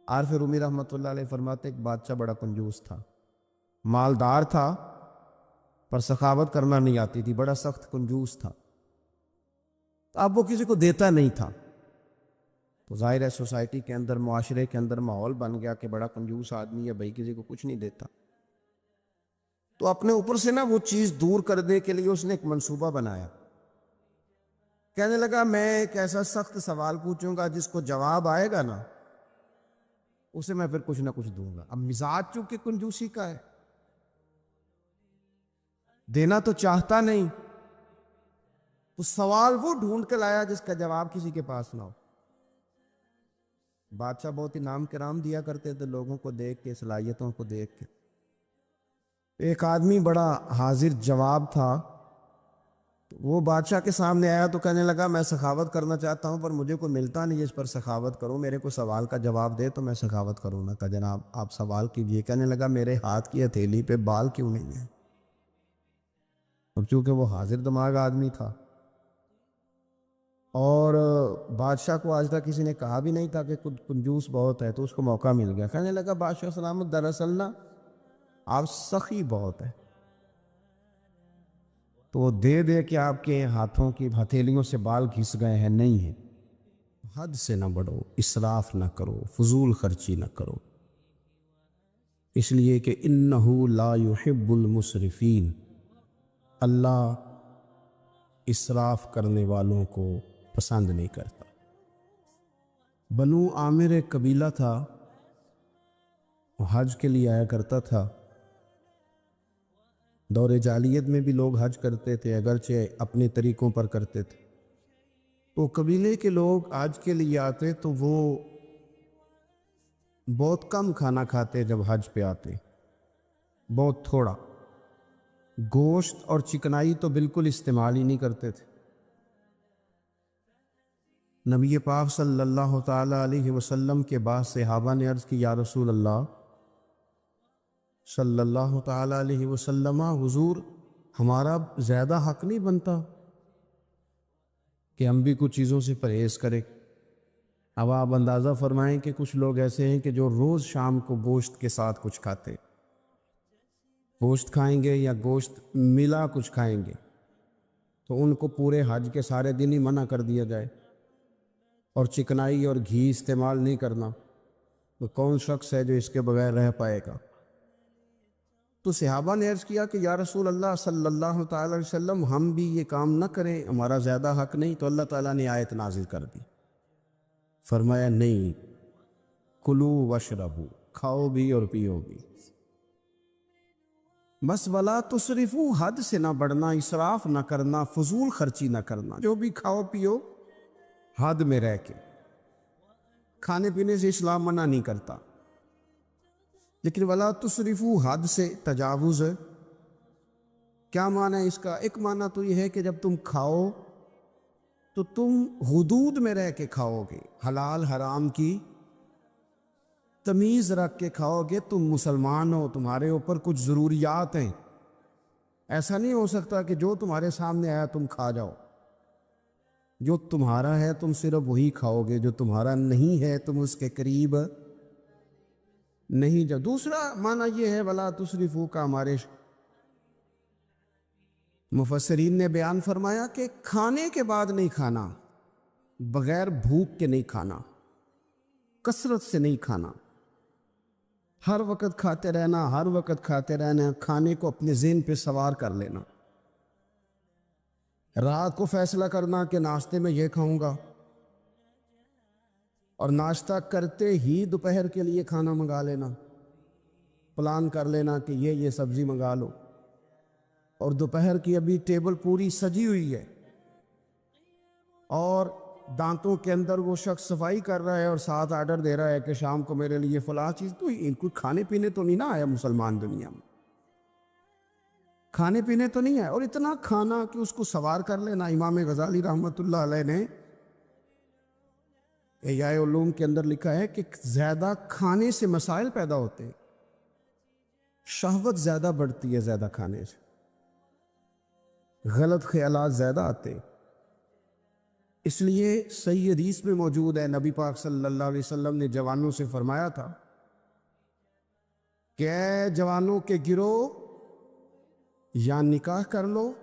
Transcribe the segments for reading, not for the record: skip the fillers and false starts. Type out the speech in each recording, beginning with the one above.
عارف رومی رحمۃ اللہ علیہ فرماتے ایک بادشاہ بڑا کنجوس تھا، مالدار تھا پر سخاوت کرنا نہیں آتی تھی، بڑا سخت کنجوس تھا۔ تو اب وہ کسی کو دیتا نہیں تھا، تو ظاہر ہے سوسائٹی کے اندر، معاشرے کے اندر ماحول بن گیا کہ بڑا کنجوس آدمی ہے بھائی، کسی کو کچھ نہیں دیتا۔ تو اپنے اوپر سے نا وہ چیز دور کرنے کے لیے اس نے ایک منصوبہ بنایا۔ کہنے لگا میں ایک ایسا سخت سوال پوچھوں گا جس کو جواب آئے گا نا اسے میں پھر کچھ نہ کچھ دوں گا۔ اب مزاج چونکہ کنجوسی کا ہے، دینا تو چاہتا نہیں، تو سوال وہ ڈھونڈ کے لایا جس کا جواب کسی کے پاس نہ ہو۔ بادشاہ بہت انعام کرام دیا کرتے تھے لوگوں کو دیکھ کے، صلاحیتوں کو دیکھ کے۔ ایک آدمی بڑا حاضر جواب تھا، تو وہ بادشاہ کے سامنے آیا تو کہنے لگا میں سخاوت کرنا چاہتا ہوں پر مجھے کوئی ملتا نہیں جس پر سخاوت کروں، میرے کو سوال کا جواب دے تو میں سخاوت کروں نا۔ کہا جناب آپ سوال کیجئے۔ کہنے لگا میرے ہاتھ کی ہتھیلی پہ بال کیوں نہیں ہے؟ اب چونکہ وہ حاضر دماغ آدمی تھا اور بادشاہ کو آج تک کسی نے کہا بھی نہیں تھا کہ کنجوس بہت ہے، تو اس کو موقع مل گیا۔ کہنے لگا بادشاہ سلامت دراصل نا آپ سخی بہت ہے، تو وہ دے دے کہ آپ کے ہاتھوں کی ہتھیلیوں سے بال گھس گئے ہیں نہیں ہیں۔ حد سے نہ بڑھو، اسراف نہ کرو، فضول خرچی نہ کرو، اس لیے کہ انہو لا یحب المسرفین، اللہ اسراف کرنے والوں کو پسند نہیں کرتا۔ بنو عامر ایک قبیلہ تھا، وہ حج کے لیے آیا کرتا تھا۔ دور جاہلیت میں بھی لوگ حج کرتے تھے، اگرچہ اپنے طریقوں پر کرتے تھے۔ تو قبیلے کے لوگ حج کے لیے آتے تو وہ بہت کم کھانا کھاتے، جب حج پہ آتے بہت تھوڑا، گوشت اور چکنائی تو بالکل استعمال ہی نہیں کرتے تھے۔ نبی پاک صلی اللہ تعالی علیہ وسلم کے بعد صحابہ نے عرض کی یا رسول اللہ صلی اللہ تعالی علیہ وسلم، حضور ہمارا زیادہ حق نہیں بنتا کہ ہم بھی کچھ چیزوں سے پرہیز کریں؟ اب آپ اندازہ فرمائیں کہ کچھ لوگ ایسے ہیں کہ جو روز شام کو گوشت کے ساتھ کچھ کھاتے، گوشت کھائیں گے یا گوشت ملا کچھ کھائیں گے تو ان کو پورے حج کے سارے دن ہی منع کر دیا جائے، اور چکنائی اور گھی استعمال نہیں کرنا، تو کون شخص ہے جو اس کے بغیر رہ پائے گا؟ تو صحابہ نے عرض کیا کہ یا رسول اللہ صلی اللہ تعالی علیہ وسلم ہم بھی یہ کام نہ کریں، ہمارا زیادہ حق نہیں؟ تو اللہ تعالیٰ نے آیت نازل کر دی، فرمایا نہیں، کلو واشربو، کھاؤ بھی اور پیو بھی، بس ولا تسرفو، حد سے نہ بڑھنا، اسراف نہ کرنا، فضول خرچی نہ کرنا، جو بھی کھاؤ پیو حد میں رہ کے۔ کھانے پینے سے اسلام منع نہیں کرتا، لیکن ولا تسرفو حد سے تجاوز ہے۔ کیا معنی ہے اس کا؟ ایک معنی تو یہ ہے کہ جب تم کھاؤ تو تم حدود میں رہ کے کھاؤ گے، حلال حرام کی تمیز رکھ کے کھاؤ گے، تم مسلمان ہو، تمہارے اوپر کچھ ضروریات ہیں، ایسا نہیں ہو سکتا کہ جو تمہارے سامنے آیا تم کھا جاؤ۔ جو تمہارا ہے تم صرف وہی کھاؤ گے، جو تمہارا نہیں ہے تم اس کے قریب نہیں جاؤ۔ دوسرا معنی یہ ہے ولا تسرفو کا، ہمارے مفسرین نے بیان فرمایا کہ کھانے کے بعد نہیں کھانا، بغیر بھوک کے نہیں کھانا، کثرت سے نہیں کھانا، ہر وقت کھاتے رہنا، ہر وقت کھاتے رہنا، کھانے کو اپنے ذہن پہ سوار کر لینا، رات کو فیصلہ کرنا کہ ناشتے میں یہ کھاؤں گا، اور ناشتہ کرتے ہی دوپہر کے لیے کھانا منگا لینا، پلان کر لینا کہ یہ سبزی منگا لو، اور دوپہر کی ابھی ٹیبل پوری سجی ہوئی ہے اور دانتوں کے اندر وہ شخص صفائی کر رہا ہے اور ساتھ آرڈر دے رہا ہے کہ شام کو میرے لیے فلاں چیز۔ تو ان کو کھانے پینے تو نہیں نہ آیا مسلمان دنیا میں، کھانے پینے تو نہیں ہے، اور اتنا کھانا کہ اس کو سوار کر لینا۔ امام غزالی رحمۃ اللہ علیہ نے احیاء علوم کے اندر لکھا ہے کہ زیادہ کھانے سے مسائل پیدا ہوتے ہیں، شہوت زیادہ بڑھتی ہے، زیادہ کھانے سے غلط خیالات زیادہ آتے ہیں، اس لیے صحیح حدیث میں موجود ہے، نبی پاک صلی اللہ علیہ وسلم نے جوانوں سے فرمایا تھا کہ اے جوانوں کے گروہ، یا نکاح کر لو،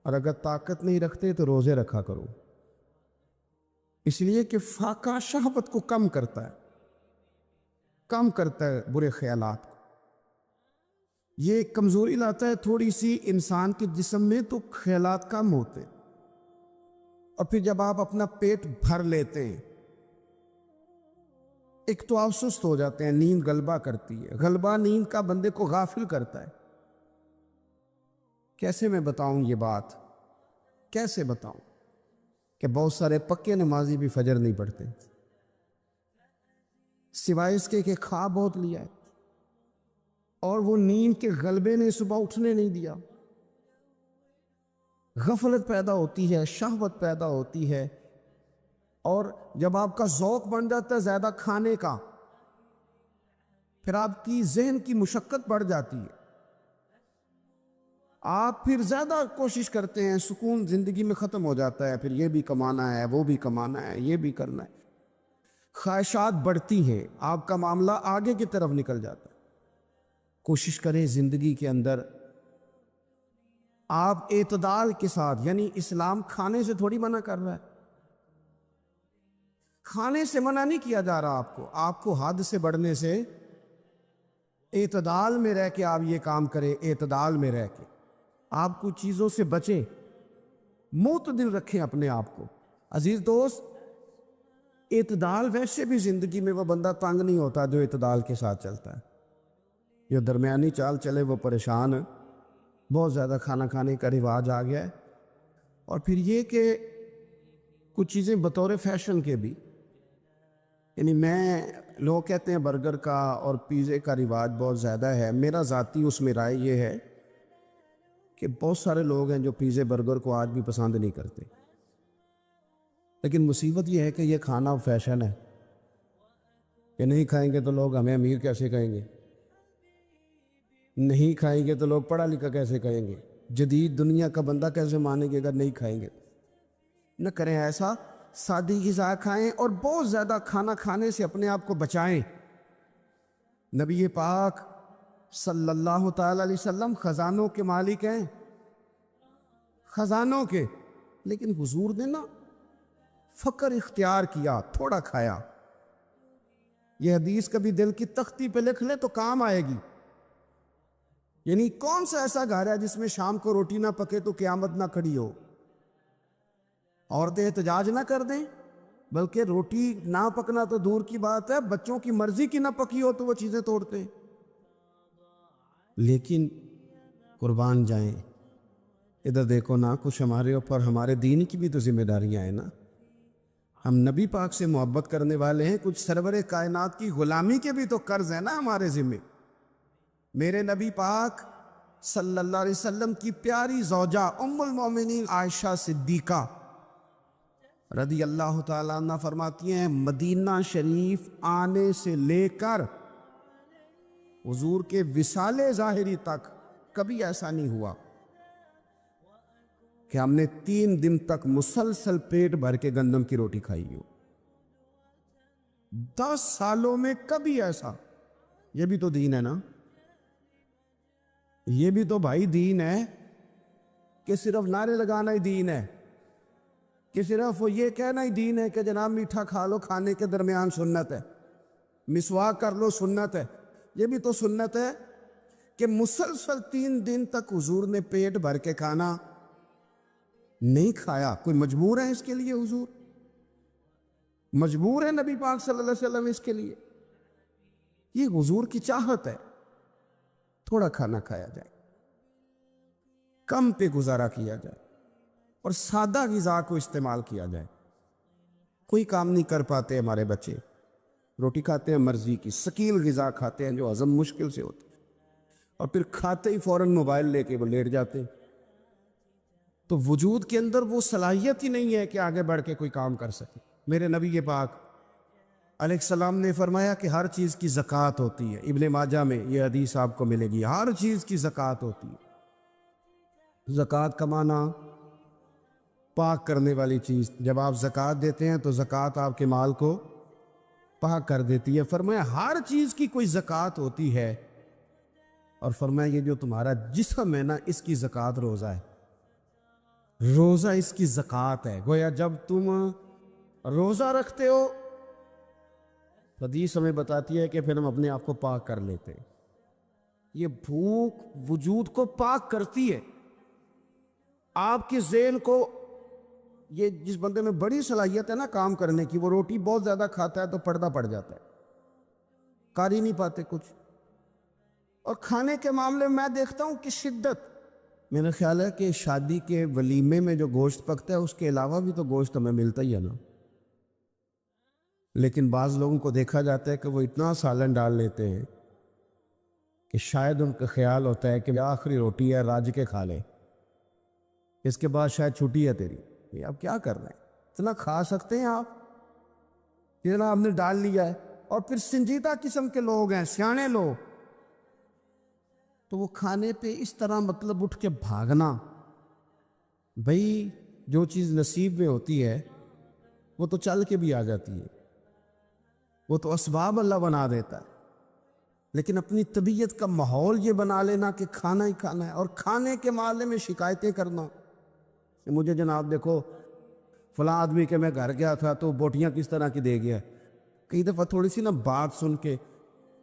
اور اگر طاقت نہیں رکھتے تو روزے رکھا کرو، اس لیے کہ فاقہ شہوت کو کم کرتا ہے برے خیالات کو، یہ ایک کمزوری لاتا ہے تھوڑی سی انسان کے جسم میں، تو خیالات کم ہوتے، اور پھر جب آپ اپنا پیٹ بھر لیتے ہیں، ایک تو آپ سست ہو جاتے ہیں، نیند غلبہ کرتی ہے، غلبہ نیند کا بندے کو غافل کرتا ہے۔ کیسے میں بتاؤں یہ بات، کیسے بتاؤں کہ بہت سارے پکے نمازی بھی فجر نہیں پڑھتے، سوائے اس کے کہ خواب بہت لیا ہے، اور وہ نیند کے غلبے نے صبح اٹھنے نہیں دیا، غفلت پیدا ہوتی ہے، شہوت پیدا ہوتی ہے، اور جب آپ کا ذوق بن جاتا ہے زیادہ کھانے کا، پھر آپ کی ذہن کی مشقت بڑھ جاتی ہے، آپ پھر زیادہ کوشش کرتے ہیں، سکون زندگی میں ختم ہو جاتا ہے، پھر یہ بھی کمانا ہے، وہ بھی کمانا ہے، یہ بھی کرنا ہے، خواہشات بڑھتی ہیں، آپ کا معاملہ آگے کی طرف نکل جاتا ہے۔ کوشش کریں زندگی کے اندر آپ اعتدال کے ساتھ، یعنی اسلام کھانے سے تھوڑی منع کر رہا ہے، کھانے سے منع نہیں کیا جا رہا آپ کو حد سے بڑھنے سے، اعتدال میں رہ کے آپ یہ کام کریں، اعتدال میں رہ کے آپ کچھ چیزوں سے بچیں، معتدل رکھیں اپنے آپ کو۔ عزیز دوست، اعتدال ویسے بھی زندگی میں وہ بندہ تنگ نہیں ہوتا جو اعتدال کے ساتھ چلتا ہے، جو درمیانی چال چلے وہ پریشان ہے، بہت زیادہ کھانا کھانے کا رواج آ گیا ہے، اور پھر یہ کہ کچھ چیزیں بطور فیشن کے بھی، یعنی لوگ کہتے ہیں برگر کا اور پیزے کا رواج بہت زیادہ ہے، میرا ذاتی اس میں رائے یہ ہے کہ بہت سارے لوگ ہیں جو پیزے برگر کو آج بھی پسند نہیں کرتے، لیکن مصیبت یہ ہے کہ یہ کھانا فیشن ہے، کہ نہیں کھائیں گے تو لوگ ہمیں امیر کیسے کہیں گے، نہیں کھائیں گے تو لوگ پڑھا لکھا کیسے کہیں گے، جدید دنیا کا بندہ کیسے مانیں گے اگر نہیں کھائیں گے۔ نہ کریں ایسا، سادی غذا کھائیں اور بہت زیادہ کھانا کھانے سے اپنے آپ کو بچائیں۔ نبی پاک صلی اللہ تعالی علیہ وسلم خزانوں کے مالک ہیں، خزانوں کے، لیکن حضور نے نا فقر اختیار کیا، تھوڑا کھایا۔ یہ حدیث کبھی دل کی تختی پہ لکھ لے تو کام آئے گی، یعنی کون سا ایسا گھر ہے جس میں شام کو روٹی نہ پکے تو قیامت نہ کھڑی ہو؟ عورتیں احتجاج نہ کر دیں، بلکہ روٹی نہ پکنا تو دور کی بات ہے، بچوں کی مرضی کی نہ پکی ہو تو وہ چیزیں توڑتے ہیں۔ لیکن قربان جائیں، ادھر دیکھو نا، کچھ ہمارے اوپر ہمارے دین کی بھی تو ذمہ داریاں ہیں نا، ہم نبی پاک سے محبت کرنے والے ہیں، کچھ سرور کائنات کی غلامی کے بھی تو قرض ہیں نا ہمارے ذمہ۔ میرے نبی پاک صلی اللہ علیہ وسلم کی پیاری زوجہ ام المومنین عائشہ صدیقہ رضی اللہ تعالیٰ عنہ فرماتی ہیں، مدینہ شریف آنے سے لے کر حضور کے وصال ظاہری تک کبھی ایسا نہیں ہوا کہ ہم نے 3 دن تک مسلسل پیٹ بھر کے گندم کی روٹی کھائی ہو، 10 سالوں میں کبھی ایسا۔ یہ بھی تو دین ہے نا، یہ بھی تو بھائی دین ہے، کہ صرف نعرے لگانا ہی دین ہے، کہ صرف وہ یہ کہنا ہی دین ہے کہ جناب میٹھا کھا لو، کھانے کے درمیان سنت ہے، مسواک کر لو سنت ہے۔ یہ بھی تو سنت ہے کہ مسلسل 3 دن تک حضور نے پیٹ بھر کے کھانا نہیں کھایا۔ کوئی مجبور ہے اس کے لیے؟ حضور مجبور ہے نبی پاک صلی اللہ علیہ وسلم اس کے لیے؟ یہ حضور کی چاہت ہے، تھوڑا کھانا کھایا جائے، کم پہ گزارا کیا جائے، اور سادہ غذا کو استعمال کیا جائے۔ کوئی کام نہیں کر پاتے ہمارے بچے، روٹی کھاتے ہیں مرضی کی، ثقیل غذا کھاتے ہیں جو ہضم مشکل سے ہوتی، اور پھر کھاتے ہی فوراً موبائل لے کے وہ لیٹ جاتے ہیں، تو وجود کے اندر وہ صلاحیت ہی نہیں ہے کہ آگے بڑھ کے کوئی کام کر سکے۔ میرے نبی پاک علیہ السلام نے فرمایا کہ ہر چیز کی زکوٰۃ ہوتی ہے، ابن ماجہ میں یہ حدیث آپ کو ملے گی، ہر چیز کی زکوٰۃ ہوتی ہے۔ زکوٰۃ کا معنی پاک کرنے والی چیز. جب آپ زکوٰۃ دیتے ہیں تو زکوٰۃ آپ کے مال کو پاک کر دیتی ہے. فرمایا ہر چیز کی کوئی زکوٰۃ ہوتی ہے، اور فرمایا یہ جو تمہارا جسم ہے نا، اس کی زکوٰۃ روزہ ہے. روزہ اس کی زکوٰۃ ہے. گویا جب تم روزہ رکھتے ہو، حدیث ہمیں بتاتی ہے کہ پھر ہم اپنے آپ کو پاک کر لیتے ہیں. یہ بھوک وجود کو پاک کرتی ہے. آپ کے ذہن کو، یہ جس بندے میں بڑی صلاحیت ہے نا کام کرنے کی، وہ روٹی بہت زیادہ کھاتا ہے تو پردہ پڑ جاتا ہے، کر ہی نہیں پاتے کچھ. اور کھانے کے معاملے میں دیکھتا ہوں کہ شدت. میرا خیال ہے کہ شادی کے ولیمے میں جو گوشت پکتا ہے اس کے علاوہ بھی تو گوشت ہمیں ملتا ہی ہے نا. لیکن بعض لوگوں کو دیکھا جاتا ہے کہ وہ اتنا سالن ڈال لیتے ہیں کہ شاید ان کا خیال ہوتا ہے کہ آخری روٹی ہے، راج کے کھا لے، اس کے بعد شاید چھٹی ہے تیری. یہ آپ کیا کر رہے ہیں؟ اتنا کھا سکتے ہیں آپ؟ اتنا آپ نے ڈال لیا ہے. اور پھر سنجیدہ قسم کے لوگ ہیں، سیانے لوگ، تو وہ کھانے پہ اس طرح مطلب اٹھ کے بھاگنا. بھئی جو چیز نصیب میں ہوتی ہے وہ تو چل کے بھی آ جاتی ہے، وہ تو اسباب اللہ بنا دیتا ہے. لیکن اپنی طبیعت کا ماحول یہ بنا لینا کہ کھانا ہی کھانا ہے، اور کھانے کے معاملے میں شکایتیں کرنا کہ مجھے جناب دیکھو فلاں آدمی کے میں گھر گیا تھا تو بوٹیاں کس طرح کی دے گیا. کئی دفعہ تھوڑی سی نا بات سن کے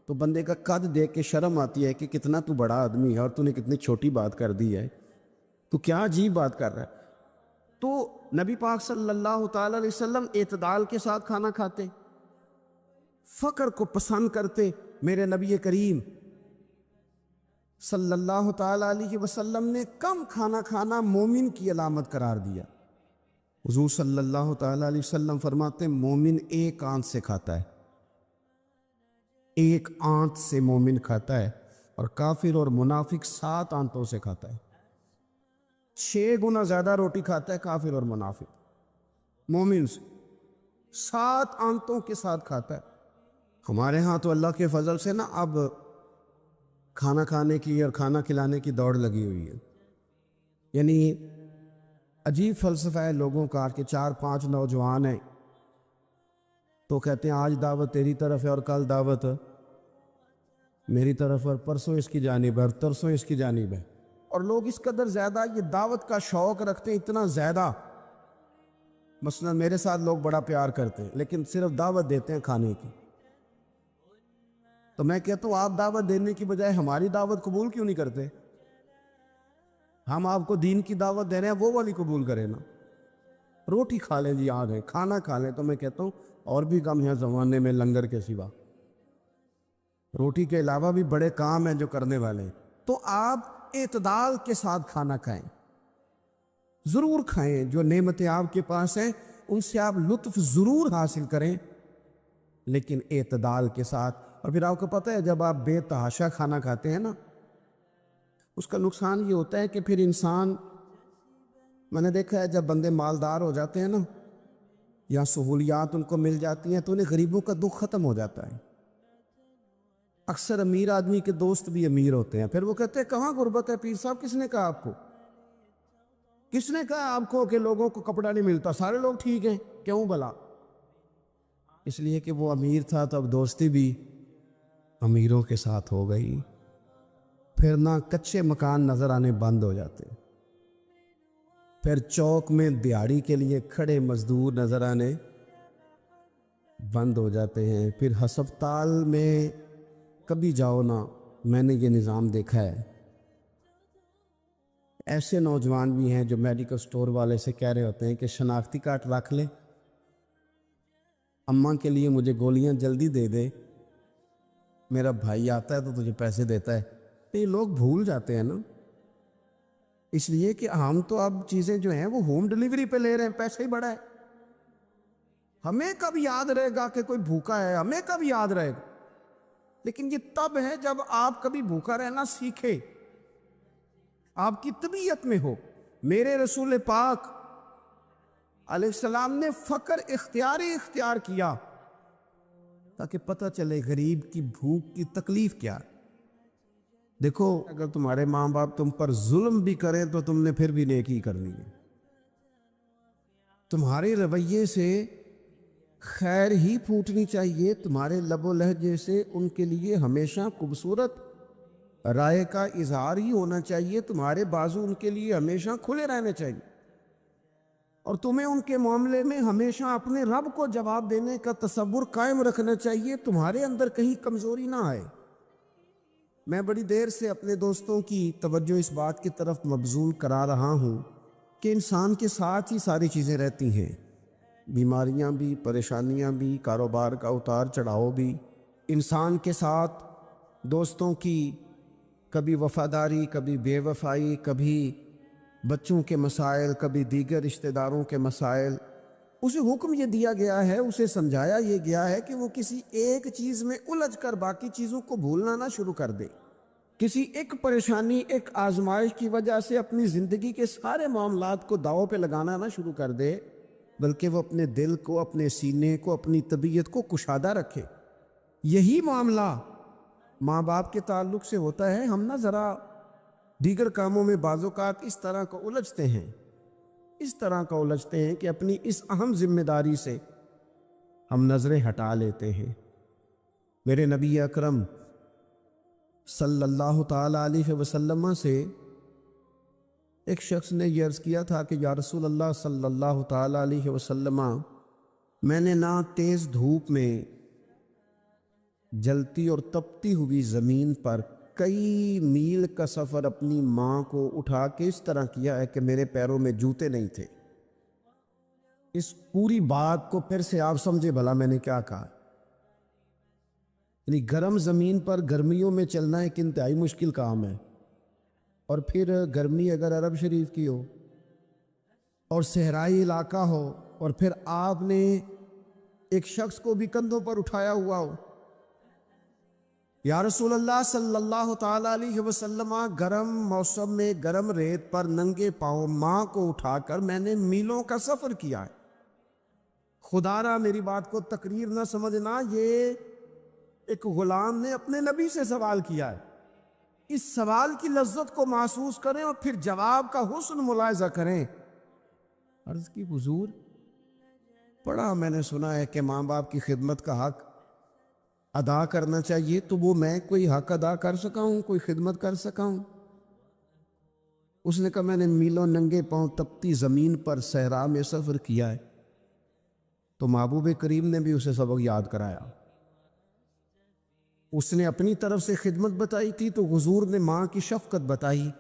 تو بندے کا قد دیکھ کے شرم آتی ہے کہ کتنا تو بڑا آدمی ہے اور تو نے کتنی چھوٹی بات کر دی ہے، تو کیا عجیب بات کر رہا ہے. تو نبی پاک صلی اللہ تعالی علیہ وسلم اعتدال کے ساتھ کھانا کھاتے، فقر کو پسند کرتے. میرے نبی کریم صلی اللہ تعالی علیہ وسلم نے کم کھانا کھانا مومن کی علامت قرار دیا. حضور صلی اللہ تعالی علیہ وسلم فرماتے ہیں مومن ایک آنت سے کھاتا ہے، ایک آنت سے مومن کھاتا ہے، اور کافر اور منافق 7 آنتوں سے کھاتا ہے. 6 گنا زیادہ روٹی کھاتا ہے کافر اور منافق مومن سے، 7 آنتوں کے ساتھ کھاتا ہے. ہمارے ہاں تو اللہ کے فضل سے نا اب کھانا کھانے کی اور کھانا کھلانے کی دوڑ لگی ہوئی ہے. یعنی عجیب فلسفہ ہے لوگوں کا کہ 4-5 نوجوان ہیں تو کہتے ہیں آج دعوت تیری طرف ہے اور کل دعوت میری طرف، اور پرسوں اس کی جانب ہے اور ترسوں اس کی جانب ہے. اور لوگ اس قدر زیادہ یہ دعوت کا شوق رکھتے ہیں، اتنا زیادہ. مثلا میرے ساتھ لوگ بڑا پیار کرتے ہیں لیکن صرف دعوت دیتے ہیں کھانے کی. تو میں کہتا ہوں آپ دعوت دینے کی بجائے ہماری دعوت قبول کیوں نہیں کرتے؟ ہم آپ کو دین کی دعوت دے رہے ہیں، وہ والی قبول کریں نا. روٹی کھا لیں جی، آ گئے کھانا کھا لیں. تو میں کہتا ہوں اور بھی کم ہے زمانے میں لنگر کے سوا، روٹی کے علاوہ بھی بڑے کام ہیں جو کرنے والے ہیں. تو آپ اعتدال کے ساتھ کھانا کھائیں، ضرور کھائیں. جو نعمتیں آپ کے پاس ہیں ان سے آپ لطف ضرور حاصل کریں، لیکن اعتدال کے ساتھ. اور پھر آپ کو پتہ ہے جب آپ بے تحاشا کھانا کھاتے ہیں نا، اس کا نقصان یہ ہوتا ہے کہ پھر انسان، میں نے دیکھا ہے جب بندے مالدار ہو جاتے ہیں نا یا سہولیات ان کو مل جاتی ہیں تو انہیں غریبوں کا دکھ ختم ہو جاتا ہے. اکثر امیر آدمی کے دوست بھی امیر ہوتے ہیں، پھر وہ کہتے ہیں کہاں غربت ہے پیر صاحب؟ کس نے کہا آپ کو؟ کس نے کہا آپ کو کہ لوگوں کو کپڑا نہیں ملتا؟ سارے لوگ ٹھیک ہیں. کیوں بلا؟ اس لیے کہ وہ امیر تھا تو اب دوستی بھی امیروں کے ساتھ ہو گئی. پھر نہ کچے مکان نظر آنے بند ہو جاتے، پھر چوک میں دیہڑی کے لیے کھڑے مزدور نظر آنے بند ہو جاتے ہیں. پھر ہسپتال میں کبھی جاؤ نا، میں نے یہ نظام دیکھا ہے. ایسے نوجوان بھی ہیں جو میڈیکل سٹور والے سے کہہ رہے ہوتے ہیں کہ شناختی کارڈ رکھ لے، اماں کے لیے مجھے گولیاں جلدی دے دے، میرا بھائی آتا ہے تو تجھے پیسے دیتا ہے. تو یہ لوگ بھول جاتے ہیں نا، اس لیے کہ ہم تو اب چیزیں جو ہیں وہ ہوم ڈیلیوری پہ لے رہے ہیں، پیسے ہی بڑا ہے. ہمیں کب یاد رہے گا کہ کوئی بھوکا ہے؟ ہمیں کب یاد رہے گا؟ لیکن یہ تب ہے جب آپ کبھی بھوکا رہنا سیکھے، آپ کی طبیعت میں ہو. میرے رسول پاک علیہ السلام نے فقر اختیار کیا تاکہ پتہ چلے غریب کی بھوک کی تکلیف کیا. دیکھو اگر تمہارے ماں باپ تم پر ظلم بھی کریں تو تم نے پھر بھی نیکی کرنی ہے. تمہارے رویے سے خیر ہی پھوٹنی چاہیے، تمہارے لب و لہجے سے ان کے لیے ہمیشہ خوبصورت رائے کا اظہار ہی ہونا چاہیے، تمہارے بازو ان کے لیے ہمیشہ کھلے رہنے چاہیے، اور تمہیں ان کے معاملے میں ہمیشہ اپنے رب کو جواب دینے کا تصور قائم رکھنا چاہیے، تمہارے اندر کہیں کمزوری نہ آئے۔ میں بڑی دیر سے اپنے دوستوں کی توجہ اس بات کی طرف مبذول کرا رہا ہوں کہ انسان کے ساتھ ہی ساری چیزیں رہتی ہیں، بیماریاں بھی، پریشانیاں بھی، کاروبار کا اتار چڑھاؤ بھی، انسان کے ساتھ دوستوں کی کبھی وفاداری، کبھی بے وفائی، کبھی بچوں کے مسائل، کبھی دیگر رشتہ داروں کے مسائل۔ اسے حکم یہ دیا گیا ہے، اسے سمجھایا یہ گیا ہے کہ وہ کسی ایک چیز میں الجھ کر باقی چیزوں کو بھولنا نہ شروع کر دے، کسی ایک پریشانی، ایک آزمائش کی وجہ سے اپنی زندگی کے سارے معاملات کو داؤ پہ لگانا نہ شروع کر دے، بلکہ وہ اپنے دل کو، اپنے سینے کو، اپنی طبیعت کو کشادہ رکھے۔ یہی معاملہ ماں باپ کے تعلق سے ہوتا ہے۔ ہم نہ ذرا دیگر کاموں میں بعض اوقات اس طرح کا الجھتے ہیں کہ اپنی اس اہم ذمہ داری سے ہم نظریں ہٹا لیتے ہیں۔ میرے نبی اکرم صلی اللہ تعالی علیہ وسلم سے ایک شخص نے یہ عرض کیا تھا کہ یا رسول اللہ صلی اللہ تعالی علیہ وسلم، میں نے نہ تیز دھوپ میں جلتی اور تپتی ہوئی زمین پر کئی میل کا سفر اپنی ماں کو اٹھا کے اس طرح کیا ہے کہ میرے پیروں میں جوتے نہیں تھے۔ اس پوری بات کو پھر سے آپ سمجھے بھلا میں نے کیا کہا۔ یعنی گرم زمین پر گرمیوں میں چلنا ایک انتہائی مشکل کام ہے، اور پھر گرمی اگر عرب شریف کی ہو اور صحرائی علاقہ ہو، اور پھر آپ نے ایک شخص کو بھی کندھوں پر اٹھایا ہوا ہو۔ یا رسول اللہ صلی اللہ تعالی علیہ وسلم، گرم موسم میں گرم ریت پر ننگے پاؤں ماں کو اٹھا کر میں نے میلوں کا سفر کیا ہے۔ خدا را میری بات کو تقریر نہ سمجھنا، یہ ایک غلام نے اپنے نبی سے سوال کیا ہے۔ اس سوال کی لذت کو محسوس کریں اور پھر جواب کا حسن ملاحظہ کریں۔ عرض کی حضور، پڑھا میں نے سنا ہے کہ ماں باپ کی خدمت کا حق ادا کرنا چاہیے، تو وہ میں کوئی حق ادا کر سکا ہوں، کوئی خدمت کر سکا ہوں؟ اس نے کہا میں نے میلوں ننگے پاؤں تپتی زمین پر صحرا میں سفر کیا ہے۔ تو محبوب کریم نے بھی اسے سبق یاد کرایا۔ اس نے اپنی طرف سے خدمت بتائی تھی تو حضور نے ماں کی شفقت بتائی،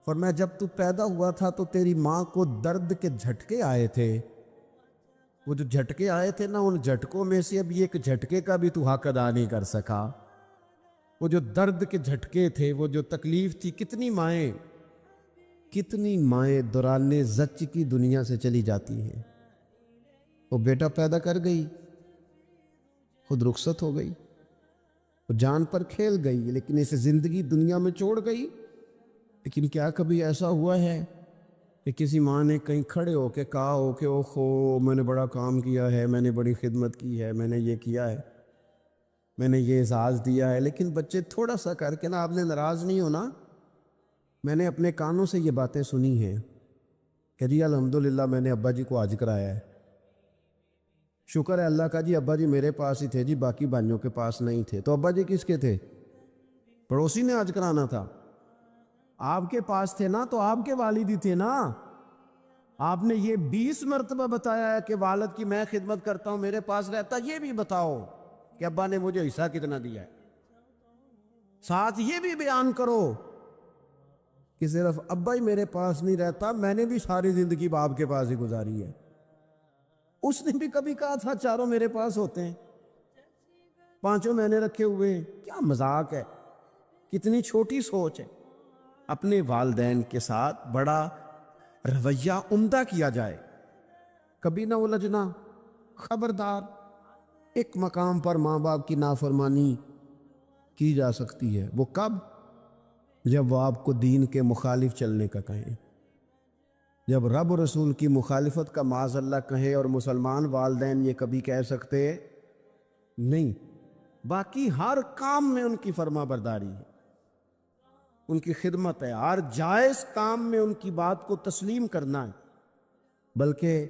فرمایا جب تو پیدا ہوا تھا تو تیری ماں کو درد کے جھٹکے آئے تھے، وہ جو جھٹکے آئے تھے نا، ان جھٹکوں میں سے اب ایک جھٹکے کا بھی تو حق ادا نہیں کر سکا۔ وہ جو درد کے جھٹکے تھے، وہ جو تکلیف تھی، کتنی مائیں دوران زچ کی دنیا سے چلی جاتی ہیں۔ وہ بیٹا پیدا کر گئی، خود رخصت ہو گئی، وہ جان پر کھیل گئی، لیکن اسے زندگی دنیا میں چھوڑ گئی۔ لیکن کیا کبھی ایسا ہوا ہے کہ کسی ماں نے کہیں کھڑے ہو کے کہا ہو کہ اوہو میں نے بڑا کام کیا ہے، میں نے بڑی خدمت کی ہے، میں نے یہ کیا ہے، میں نے یہ اعزاز دیا ہے؟ لیکن بچے تھوڑا سا کر کے نا، آپ نے ناراض نہیں ہونا، میں نے اپنے کانوں سے یہ باتیں سنی ہیں کہ جی الحمدللہ میں نے ابا جی کو حج کرایا ہے، شکر ہے اللہ کا جی، ابا جی میرے پاس ہی تھے جی، باقی بھائیوں کے پاس نہیں تھے۔ تو ابا جی کس کے تھے؟ پڑوسی نے حج کرانا تھا، آپ کے پاس تھے نا، تو آپ کے والد ہی تھے نا۔ آپ نے یہ 20 مرتبہ بتایا ہے کہ والد کی میں خدمت کرتا ہوں، میرے پاس رہتا، یہ بھی بتاؤ کہ ابا نے مجھے حصہ کتنا دیا ہے۔ ساتھ یہ بھی بیان کرو کہ صرف ابا ہی میرے پاس نہیں رہتا، میں نے بھی ساری زندگی باپ کے پاس ہی گزاری ہے۔ اس نے بھی کبھی کہا تھا چاروں میرے پاس ہوتے ہیں، پانچوں میں نے رکھے ہوئے ہیں۔ کیا مذاق ہے، کتنی چھوٹی سوچ ہے۔ اپنے والدین کے ساتھ بڑا رویہ عمدہ کیا جائے، کبھی نہ الجھنا۔ خبردار، ایک مقام پر ماں باپ کی نافرمانی کی جا سکتی ہے، وہ کب؟ جب وہ آپ کو دین کے مخالف چلنے کا کہیں، جب رب و رسول کی مخالفت کا معاذ اللہ کہیں، اور مسلمان والدین یہ کبھی کہہ سکتے نہیں۔ باقی ہر کام میں ان کی فرما برداری ہے، ان کی خدمت ہے، ہر جائز کام میں ان کی بات کو تسلیم کرنا ہے، بلکہ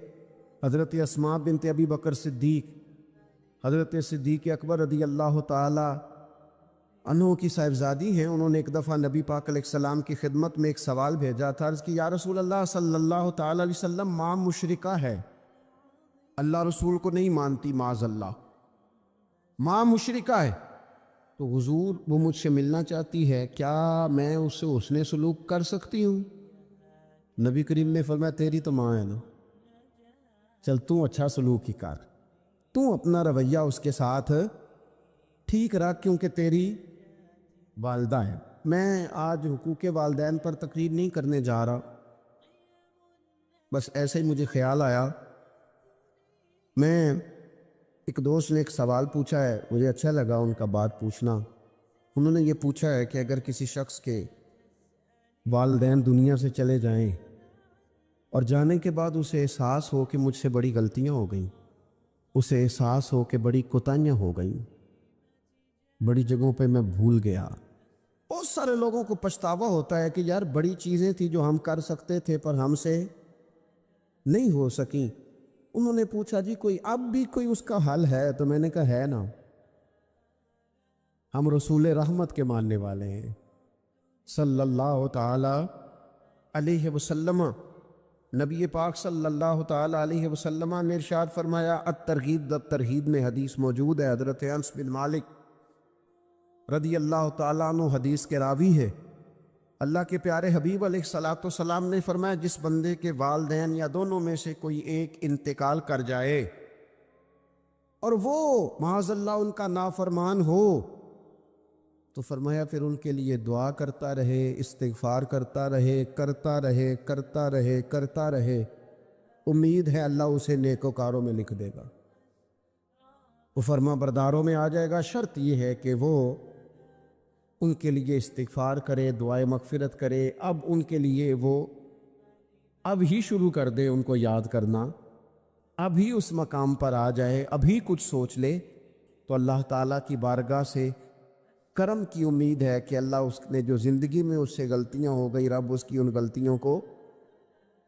حضرت اسماء بنت ابی بکر صدیق، حضرت صدیق اکبر رضی اللہ تعالی عنہ کی صاحبزادی ہیں، انہوں نے ایک دفعہ نبی پاک علیہ السلام کی خدمت میں ایک سوال بھیجا تھا، عرض کی یا رسول اللہ صلی اللہ تعالی علیہ وسلم، ماں مشرکہ ہے، اللہ رسول کو نہیں مانتی، معاذ اللہ، ماں مشرکہ ہے، تو حضور وہ مجھ سے ملنا چاہتی ہے، کیا میں اس سے حسن سلوک کر سکتی ہوں؟ نبی کریم نے فرمایا تیری تو ماں ہے نا، چل تو اچھا سلوک ہی کر، تو اپنا رویہ اس کے ساتھ ٹھیک رکھ، کیونکہ تیری والدہ ہے۔ میں آج حقوق والدین پر تقریر نہیں کرنے جا رہا، بس ایسے ہی مجھے خیال آیا۔ میں ایک دوست نے ایک سوال پوچھا ہے، مجھے اچھا لگا ان کا بات پوچھنا۔ انہوں نے یہ پوچھا ہے کہ اگر کسی شخص کے والدین دنیا سے چلے جائیں اور جانے کے بعد اسے احساس ہو کہ مجھ سے بڑی غلطیاں ہو گئیں، اسے احساس ہو کہ بڑی کوتاہیاں ہو گئیں، بڑی جگہوں پہ میں بھول گیا، بہت سارے لوگوں کو پچھتاوا ہوتا ہے کہ یار بڑی چیزیں تھیں جو ہم کر سکتے تھے پر ہم سے نہیں ہو سکیں۔ انہوں نے پوچھا جی کوئی اب بھی کوئی اس کا حل ہے؟ تو میں نے کہا ہے نا، ہم رسول رحمت کے ماننے والے ہیں صلی اللہ تعالی علیہ وسلم۔ نبی پاک صلی اللہ تعالی علیہ وسلم نے ارشاد فرمایا، الترغیب الترہیب میں حدیث موجود ہے، حضرت انس بن مالک رضی اللہ تعالیٰ عنہ حدیث کے راوی ہے، اللہ کے پیارے حبیب علیہ الصلوۃ والسلام نے فرمایا جس بندے کے والدین یا دونوں میں سے کوئی ایک انتقال کر جائے اور وہ معاذ اللہ ان کا نافرمان ہو، تو فرمایا پھر ان کے لیے دعا کرتا رہے، استغفار کرتا رہے، کرتا رہے، کرتا رہے، کرتا رہے، امید ہے اللہ اسے نیکوکاروں میں لکھ دے گا، وہ فرما برداروں میں آ جائے گا۔ شرط یہ ہے کہ وہ ان کے لیے استغفار کرے، دعائے مغفرت کرے، اب ان کے لیے وہ اب ہی شروع کر دے ان کو یاد کرنا، ابھی اس مقام پر آ جائے، ابھی کچھ سوچ لے، تو اللہ تعالیٰ کی بارگاہ سے کرم کی امید ہے کہ اللہ اس نے جو زندگی میں اس سے غلطیاں ہو گئی، رب اس کی ان غلطیوں کو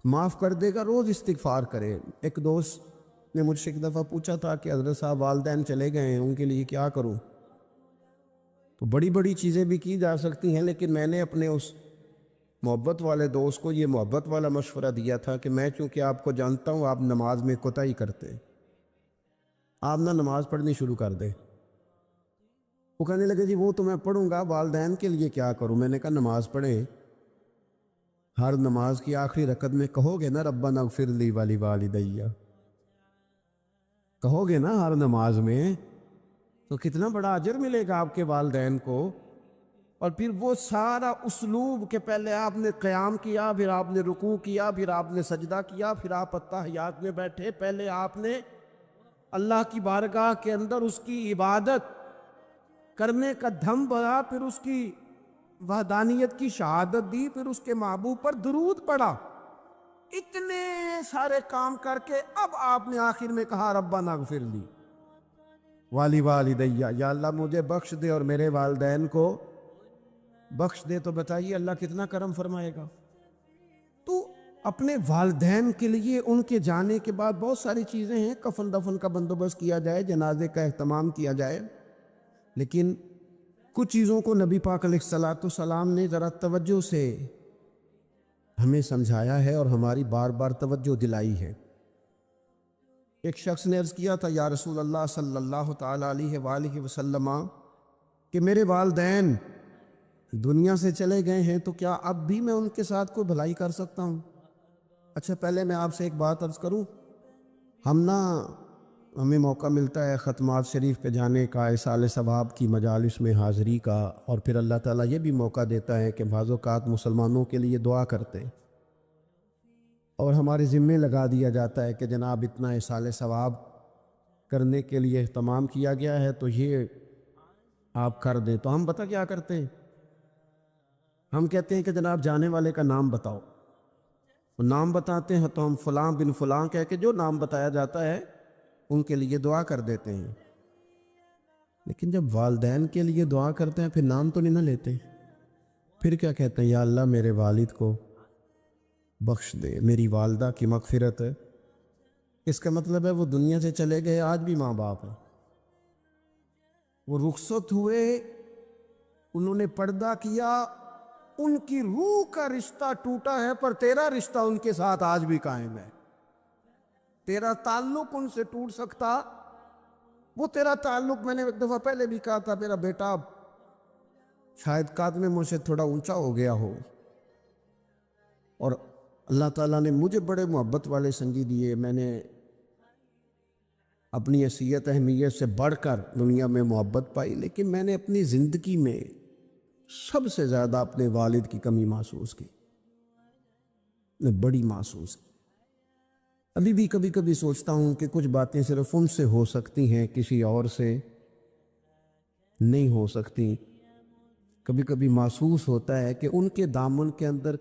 معاف کر دے گا۔ روز استغفار کرے۔ ایک دوست نے مجھ سے ایک دفعہ پوچھا تھا کہ حضرت صاحب والدین چلے گئے ہیں، ان کے لیے کیا کروں؟ تو بڑی بڑی چیزیں بھی کی جا سکتی ہیں، لیکن میں نے اپنے اس محبت والے دوست کو یہ محبت والا مشورہ دیا تھا کہ میں چونکہ آپ کو جانتا ہوں آپ نماز میں کوتاہی کرتے، آپ نہ نماز پڑھنی شروع کر دیں۔ وہ کہنے لگے جی وہ تو میں پڑھوں گا، والدین کے لیے کیا کروں؟ میں نے کہا نماز پڑھیں، ہر نماز کی آخری رکعت میں کہو گے نا ربنا اغفر لی ولوالدی، کہو گے نا ہر نماز میں، تو کتنا بڑا اجر ملے گا آپ کے والدین کو۔ اور پھر وہ سارا اسلوب کہ پہلے آپ نے قیام کیا، پھر آپ نے رکوع کیا، پھر آپ نے سجدہ کیا، پھر آپ اتحیات میں بیٹھے، پہلے آپ نے اللہ کی بارگاہ کے اندر اس کی عبادت کرنے کا دھم بھرا، پھر اس کی وحدانیت کی شہادت دی، پھر اس کے محبوب پر درود پڑھا، اتنے سارے کام کر کے اب آپ نے آخر میں کہا ربنا اغفر لی ولوالدی، یا اللہ مجھے بخش دے اور میرے والدین کو بخش دے۔ تو بتائیے اللہ کتنا کرم فرمائے گا۔ تو اپنے والدین کے لیے ان کے جانے کے بعد بہت ساری چیزیں ہیں، کفن دفن کا بندوبست کیا جائے، جنازے کا اہتمام کیا جائے، لیکن کچھ چیزوں کو نبی پاک علیہ الصلوۃ والسلام نے ذرا توجہ سے ہمیں سمجھایا ہے اور ہماری بار بار توجہ دلائی ہے۔ ایک شخص نے عرض کیا تھا یا رسول اللہ صلی اللہ تعالی علیہ وآلہ وسلم کہ میرے والدین دنیا سے چلے گئے ہیں، تو کیا اب بھی میں ان کے ساتھ کوئی بھلائی کر سکتا ہوں؟ اچھا پہلے میں آپ سے ایک بات عرض کروں، ہمیں موقع ملتا ہے ختمات شریف پہ جانے کا، ایصال ثواب کی مجالس میں حاضری کا، اور پھر اللہ تعالیٰ یہ بھی موقع دیتا ہے کہ بعض اوقات مسلمانوں کے لیے دعا کرتے ہیں، اور ہمارے ذمے لگا دیا جاتا ہے کہ جناب اتنا ایصال ثواب کرنے کے لیے اہتمام کیا گیا ہے تو یہ آپ کر دیں۔ تو ہم پتہ کیا کرتے ہیں؟ ہم کہتے ہیں کہ جناب جانے والے کا نام بتاؤ، نام بتاتے ہیں تو ہم فلاں بن فلاں کہہ کے جو نام بتایا جاتا ہے ان کے لیے دعا کر دیتے ہیں، لیکن جب والدین کے لیے دعا کرتے ہیں پھر نام تو نہیں نہ لیتے، پھر کیا کہتے ہیں؟ یا اللہ میرے والد کو بخش دے، میری والدہ کی مغفرت اس کا مطلب ہے وہ دنیا سے چلے گئے، آج بھی ماں باپ ہیں، وہ رخصت ہوئے، انہوں نے پردہ کیا، ان کی روح کا رشتہ ٹوٹا ہے، پر تیرا رشتہ ان کے ساتھ آج بھی قائم ہے۔ تیرا تعلق ان سے ٹوٹ سکتا، وہ تیرا تعلق، میں نے ایک دفعہ پہلے بھی کہا تھا، میرا بیٹا شاید قد میں مجھ سے تھوڑا اونچا ہو گیا ہو، اور اللہ تعالیٰ نے مجھے بڑے محبت والے سنگی دیے، میں نے اپنی حیثیت اہمیت سے بڑھ کر دنیا میں محبت پائی، لیکن میں نے اپنی زندگی میں سب سے زیادہ اپنے والد کی کمی محسوس کی، میں بڑی محسوس کی۔ ابھی بھی کبھی کبھی سوچتا ہوں کہ کچھ باتیں صرف ان سے ہو سکتی ہیں، کسی اور سے نہیں ہو سکتی۔ کبھی کبھی محسوس ہوتا ہے کہ ان کے دامن کے اندر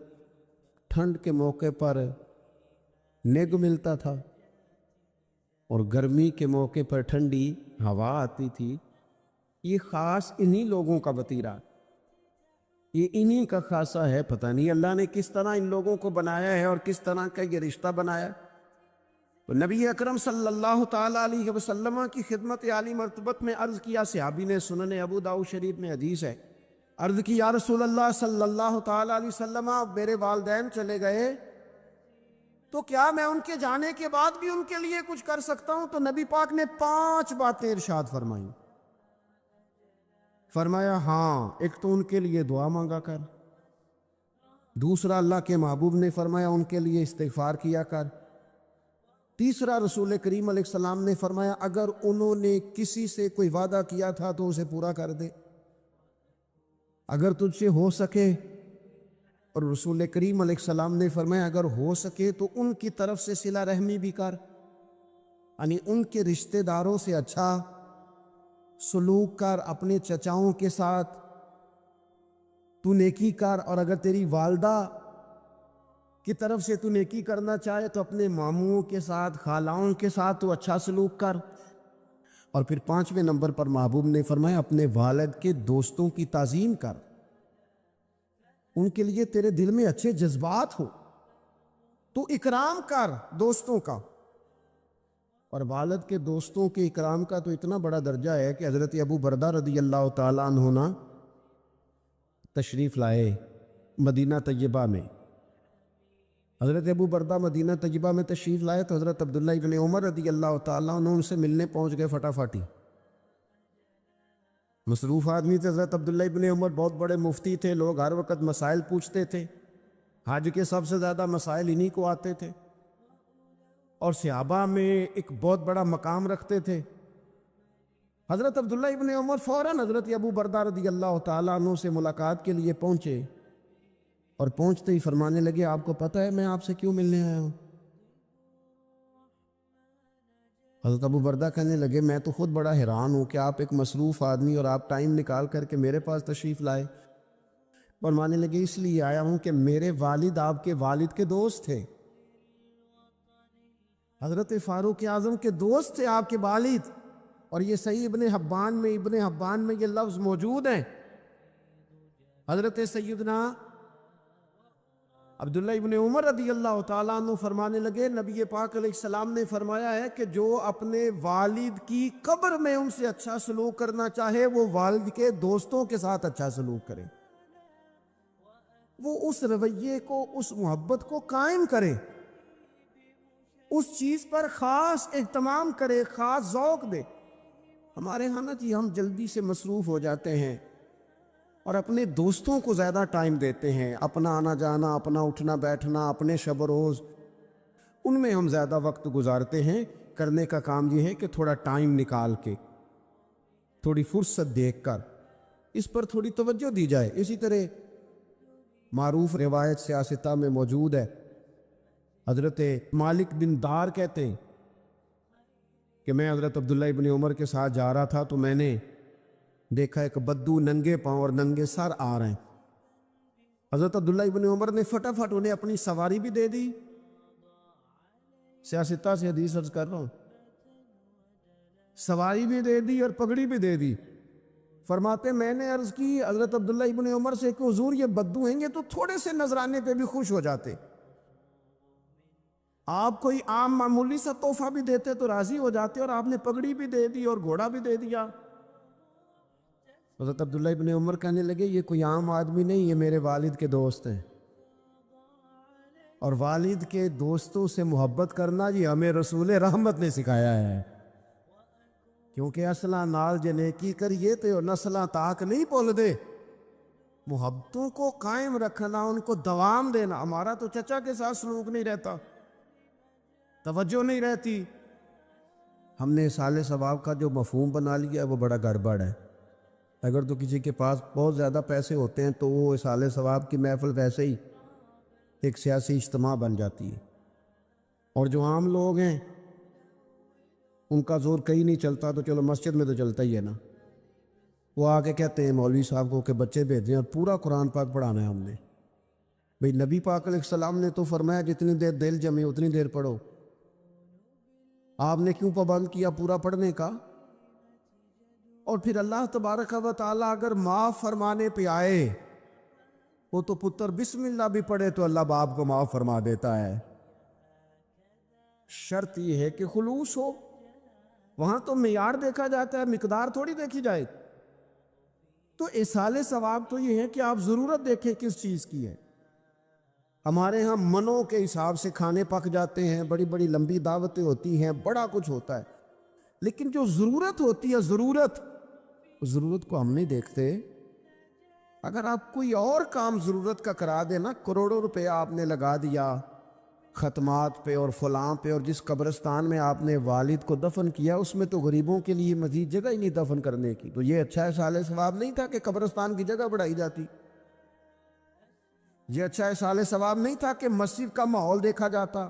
ٹھنڈ کے موقع پر نگ ملتا تھا، اور گرمی کے موقع پر ٹھنڈی ہوا آتی تھی۔ یہ خاص انہی لوگوں کا وطیرہ، یہ انہی کا خاصہ ہے۔ پتہ نہیں اللہ نے کس طرح ان لوگوں کو بنایا ہے اور کس طرح کا یہ رشتہ بنایا۔ تو نبی اکرم صلی اللہ تعالیٰ علیہ وسلم کی خدمت عالی مرتبت میں عرض کیا، صحابی نے، سنن ابو داؤد شریف میں حدیث ہے، عرض کی، یا رسول اللہ صلی اللہ تعالیٰ علیہ وسلم، میرے والدین چلے گئے تو کیا میں ان کے جانے کے بعد بھی ان کے لیے کچھ کر سکتا ہوں؟ تو نبی پاک نے 5 باتیں ارشاد فرمائیں۔ فرمایا، ہاں، ایک تو ان کے لیے دعا مانگا کر، دوسرا اللہ کے محبوب نے فرمایا ان کے لیے استغفار کیا کر، تیسرا رسول کریم علیہ السلام نے فرمایا اگر انہوں نے کسی سے کوئی وعدہ کیا تھا تو اسے پورا کر دے، اگر تجھ سے ہو سکے، اور رسول کریم علیہ السلام نے فرمایا اگر ہو سکے تو ان کی طرف سے صلہ رحمی بھی کر، یعنی ان کے رشتہ داروں سے اچھا سلوک کر، اپنے چچاؤں کے ساتھ تو نیکی کر، اور اگر تیری والدہ کی طرف سے تو نیکی کرنا چاہے تو اپنے ماموں کے ساتھ، خالاؤں کے ساتھ تو اچھا سلوک کر، اور پھر 5ویں نمبر پر محبوب نے فرمایا اپنے والد کے دوستوں کی تعظیم کر، ان کے لیے تیرے دل میں اچھے جذبات ہو تو اکرام کر دوستوں کا۔ اور والد کے دوستوں کے اکرام کا تو اتنا بڑا درجہ ہے کہ حضرت ابو بردہ رضی اللہ تعالیٰ عنہ تشریف لائے مدینہ طیبہ میں۔ حضرت ابو بردہ مدینہ طیبہ میں تشریف لائے تو حضرت عبداللہ ابن عمر رضی اللہ تعالیٰ عنہ ان سے ملنے پہنچ گئے فٹافٹی۔ مصروف آدمی تھے حضرت عبداللہ ابن عمر، بہت بڑے مفتی تھے، لوگ ہر وقت مسائل پوچھتے تھے، حج کے سب سے زیادہ مسائل انہی کو آتے تھے، اور صحابہ میں ایک بہت بڑا مقام رکھتے تھے۔ حضرت عبداللہ ابن عمر فوراً حضرت ابو بردہ رضی اللہ تعالیٰ عنہ سے ملاقات کے لیے پہنچے، اور پہنچتے ہی فرمانے لگے آپ کو پتہ ہے میں آپ سے کیوں ملنے آیا ہوں؟ حضرت ابو بردہ کہنے لگے میں تو خود بڑا حیران ہوں کہ آپ ایک مصروف آدمی اور آپ ٹائم نکال کر کے میرے پاس تشریف لائے۔ فرمانے لگے اس لیے آیا ہوں کہ میرے والد آپ کے والد کے دوست تھے، حضرت فاروق اعظم کے دوست تھے آپ کے والد، اور یہ صحیح ابن حبان میں یہ لفظ موجود ہیں۔ حضرت سیدنا عبداللہ ابن عمر رضی اللہ تعالیٰ عنہ فرمانے لگے نبی پاک علیہ السلام نے فرمایا ہے کہ جو اپنے والد کی قبر میں ان سے اچھا سلوک کرنا چاہے وہ والد کے دوستوں کے ساتھ اچھا سلوک کرے، وہ اس رویے کو، اس محبت کو قائم کرے، اس چیز پر خاص اہتمام کرے، خاص ذوق دے۔ ہمارے ہاں نا جی ہم جلدی سے مصروف ہو جاتے ہیں اور اپنے دوستوں کو زیادہ ٹائم دیتے ہیں، اپنا آنا جانا، اپنا اٹھنا بیٹھنا، اپنے شب و روز، ان میں ہم زیادہ وقت گزارتے ہیں۔ کرنے کا کام یہ ہے کہ تھوڑا ٹائم نکال کے، تھوڑی فرصت دیکھ کر اس پر تھوڑی توجہ دی جائے۔ اسی طرح معروف روایت سیاستہ میں موجود ہے، حضرت مالک بن دار کہتے ہیں کہ میں حضرت عبداللہ ابن عمر کے ساتھ جا رہا تھا تو میں نے دیکھا ایک بدو ننگے پاؤں اور ننگے سر آ رہے ہیں۔ حضرت عبداللہ ابن عمر نے فٹافٹ انہیں اپنی سواری بھی دے دی، سیاستہ سے حدیث عرض کر رہا ہوں، سواری بھی دے دی اور پگڑی بھی دے دی۔ فرماتے میں نے عرض کی حضرت عبداللہ ابن عمر سے کہ حضور یہ بدو ہیں، یہ تو تھوڑے سے نذرانے پہ بھی خوش ہو جاتے، آپ کوئی عام معمولی سا تحفہ بھی دیتے تو راضی ہو جاتے، اور آپ نے پگڑی بھی دے دی اور گھوڑا بھی دے دیا۔ حضرت عبداللہ ابن عمر کہنے لگے یہ کوئی عام آدمی نہیں، یہ میرے والد کے دوست ہیں، اور والد کے دوستوں سے محبت کرنا یہ ہمیں رسول رحمت نے سکھایا ہے، کیونکہ اصلاں نال جنیکی کریے تو نسلاں تاک نہیں بول دے۔ محبتوں کو قائم رکھنا، ان کو دوام دینا۔ ہمارا تو چچا کے ساتھ سلوک نہیں رہتا، توجہ نہیں رہتی۔ ہم نے اصالِ ثواب کا جو مفہوم بنا لیا ہے وہ بڑا گڑبڑ ہے۔ اگر تو کسی کے پاس بہت زیادہ پیسے ہوتے ہیں تو وہ اصالِ ثواب کی محفل ویسے ہی ایک سیاسی اجتماع بن جاتی ہے، اور جو عام لوگ ہیں ان کا زور کہیں نہیں چلتا، تو چلو مسجد میں تو چلتا ہی ہے نا۔ وہ آ کے کہتے ہیں مولوی صاحب کو کہ بچے بھیجیں اور پورا قرآن پاک پڑھانا ہے ہم نے۔ بھئی نبی پاک علیہ السلام نے تو فرمایا جتنی دیر دل جمے اتنی دیر پڑھو، آپ نے کیوں پابند کیا پورا پڑھنے کا؟ اور پھر اللہ تبارک و تعالیٰ اگر معاف فرمانے پہ آئے، وہ تو پتر بسم اللہ بھی پڑھے تو اللہ باپ کو معاف فرما دیتا ہے۔ شرط یہ ہے کہ خلوص ہو، وہاں تو معیار دیکھا جاتا ہے، مقدار تھوڑی دیکھی جائے۔ تو ایصال ثواب تو یہ ہے کہ آپ ضرورت دیکھیں کس چیز کی ہے۔ ہمارے ہاں منوں کے حساب سے کھانے پک جاتے ہیں، بڑی بڑی لمبی دعوتیں ہوتی ہیں، بڑا کچھ ہوتا ہے، لیکن جو ضرورت ہوتی ہے، ضرورت کو ہم نہیں دیکھتے۔ اگر آپ کوئی اور کام ضرورت کا کرا دیں نا، کروڑوں روپے آپ نے لگا دیا ختمات پہ اور فلاں پہ، اور جس قبرستان میں آپ نے والد کو دفن کیا اس میں تو غریبوں کے لیے مزید جگہ ہی نہیں دفن کرنے کی، تو یہ اچھا اصال ثواب نہیں تھا کہ قبرستان کی جگہ بڑھائی جاتی؟ یہ اچھا اصال ثواب نہیں تھا کہ مسجد کا ماحول دیکھا جاتا،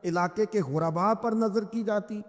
علاقے کے غرباء پر نظر کی جاتی؟